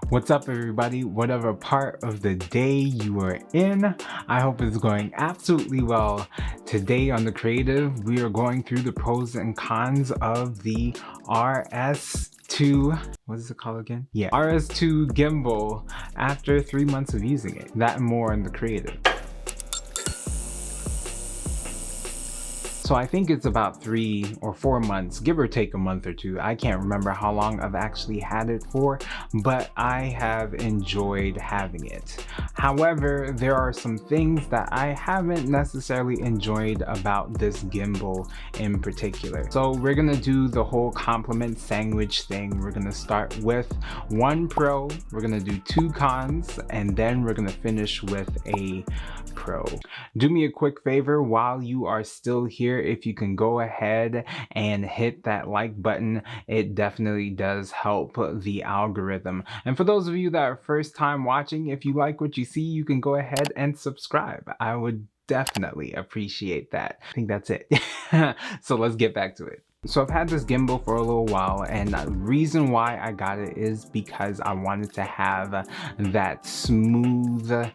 What's up, everybody? Whatever part of the day you are in, I hope it's going absolutely well. Today on The Creative, we are going through the pros and cons of the RS2, what is it called again? Yeah, RS2 gimbal after 3 months of using it. That and more on The Creative. So I think it's about 3 or 4 months, give or take a month or two. I can't remember how long I've actually had it for, but I have enjoyed having it. However, there are some things that I haven't necessarily enjoyed about this gimbal in particular. So we're gonna do the whole compliment sandwich thing. We're gonna start with one pro, we're gonna do 2 cons, and then we're gonna finish with a pro. Do me a quick favor while you are still here, if you can go ahead and hit that like button. It definitely does help the algorithm. And for those of you that are first time watching, if you like what you see, you can go ahead and subscribe. I would definitely appreciate that. I think that's it. So let's get back to it. So I've had this gimbal for a little while, and the reason why I got it is because I wanted to have that smooth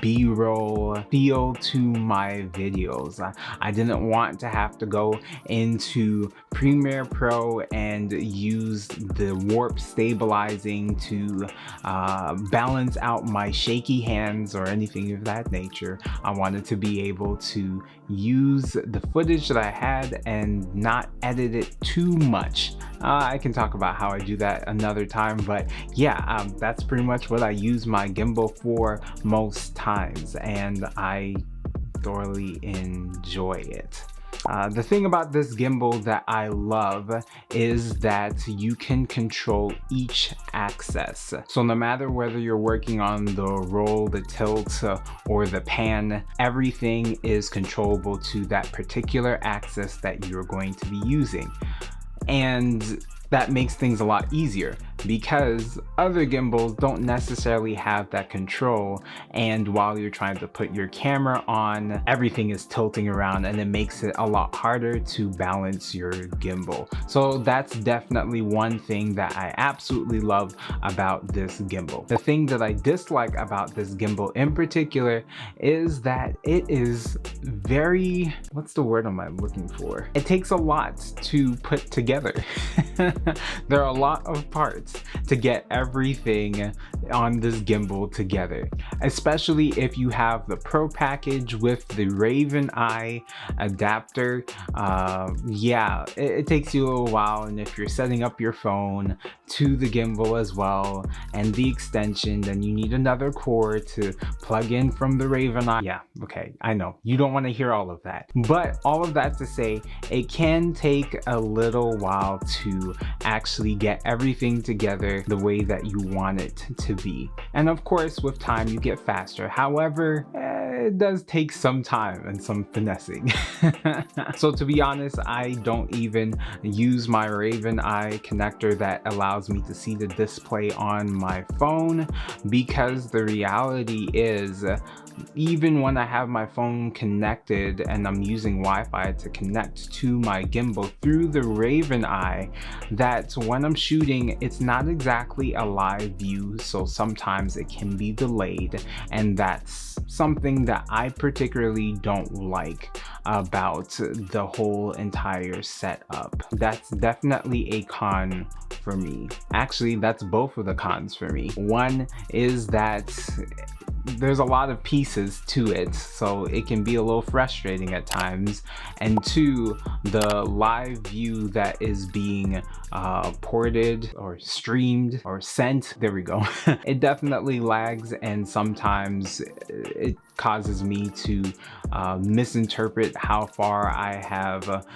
B-roll feel to my videos. I didn't want to have to go into Premiere Pro and use the warp stabilizing to balance out my shaky hands or anything of that nature. I wanted to be able to use the footage that I had and not edit it too much. I can talk about how I do that another time, but yeah, that's pretty much what I use my gimbal for most times, and I thoroughly enjoy it. The thing about this gimbal that I love is that you can control each axis. So no matter whether you're working on the roll, the tilt, or the pan, everything is controllable to that particular axis that you're going to be using. And that makes things a lot easier because other gimbals don't necessarily have that control, and while you're trying to put your camera on, everything is tilting around and it makes it a lot harder to balance your gimbal. So that's definitely one thing that I absolutely love about this gimbal. The thing that I dislike about this gimbal in particular is that it is very, what's the word am I looking for? It takes a lot to put together. There are a lot of parts to get everything on this gimbal together, especially if you have the Pro package with the Raven Eye adapter. Yeah, it takes you a little while, and if you're setting up your phone to the gimbal as well and the extension, then you need another cord to plug in from the Raven Eye. Yeah, okay, I know you don't want to hear all of that, but all of that to say, it can take a little while to actually get everything together the way that you want it to be. And of course, with time you get faster. However, it does take some time and some finessing. So to be honest, I don't even use my Raven Eye connector that allows me to see the display on my phone, because the reality is, even when I have my phone connected and I'm using Wi-Fi to connect to my gimbal through the Raven Eye, that when I'm shooting, it's not exactly a live view, so sometimes it can be delayed, and that's something that I particularly don't like about the whole entire setup. That's definitely a con for me. Actually, that's both of the cons for me. One is that there's a lot of pieces to it, so it can be a little frustrating at times, and 2, the live view that is being ported or streamed or sent, there we go, it definitely lags, and sometimes it causes me to misinterpret how far I have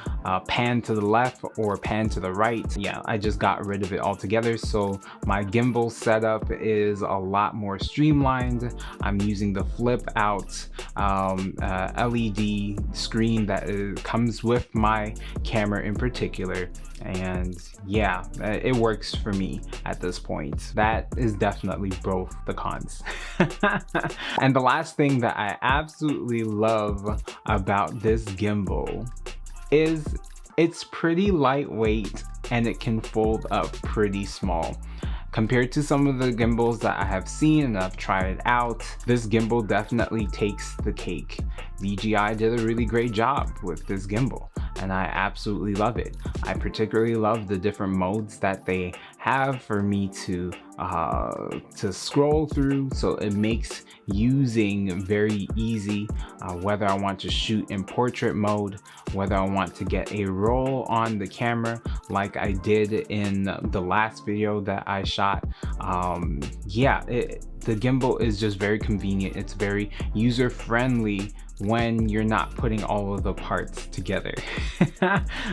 panned to the left or panned to the right. Yeah, I just got rid of it altogether, so my gimbal setup is a lot more streamlined. I'm using the flip out LED screen that comes with my camera in particular, and yeah, it works for me at this point. That is definitely both the cons. And the last thing that I absolutely love about this gimbal is it's pretty lightweight and it can fold up pretty small. Compared to some of the gimbals that I have seen and I've tried out, this gimbal definitely takes the cake. DJI did a really great job with this gimbal, and I absolutely love it. I particularly love the different modes that they have for me to scroll through, so it makes using very easy, whether I want to shoot in portrait mode, whether I want to get a roll on the camera like I did in the last video that I shot. The gimbal is just very convenient. It's very user friendly when you're not putting all of the parts together.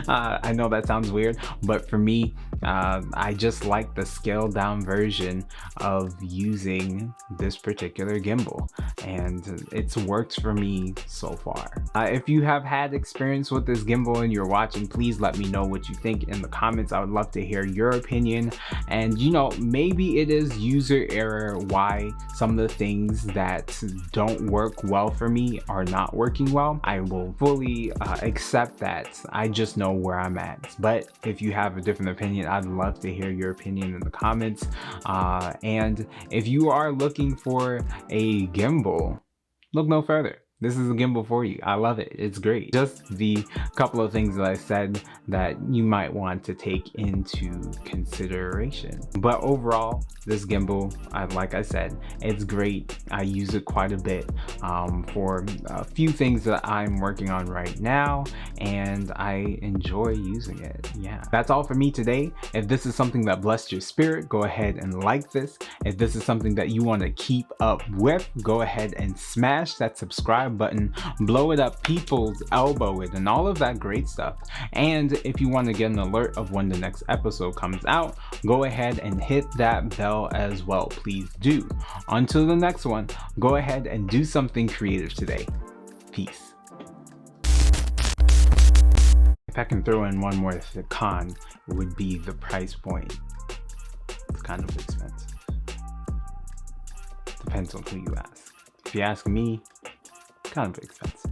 I know that sounds weird, but for me, I just like the scaled down version of using this particular gimbal, and it's worked for me so far. If you have had experience with this gimbal and you're watching, please let me know what you think in the comments. I would love to hear your opinion, and you know, maybe it is user error why some of the things that don't work well for me are not working well. I will fully accept that. I just know where I'm at. But if you have a different opinion, I'd love to hear your opinion in the comments. And if you are looking for a gimbal, look no further. This is a gimbal for you. I love it. It's great. Just the couple of things that I said that you might want to take into consideration. But overall, this gimbal, like I said, it's great. I use it quite a bit for a few things that I'm working on right now, and I enjoy using it. Yeah, that's all for me today. If this is something that blessed your spirit, go ahead and like this. If this is something that you want to keep up with, go ahead and smash that subscribe button, blow it up people's elbow it, and all of that great stuff. And if you want to get an alert of when the next episode comes out, go ahead and hit that bell as well. Please do. Until the next one, go ahead and do something creative today. Peace. If I can throw in one more con, it would be the price point. It's kind of expensive. Depends on who you ask. If you ask me, kind of expensive.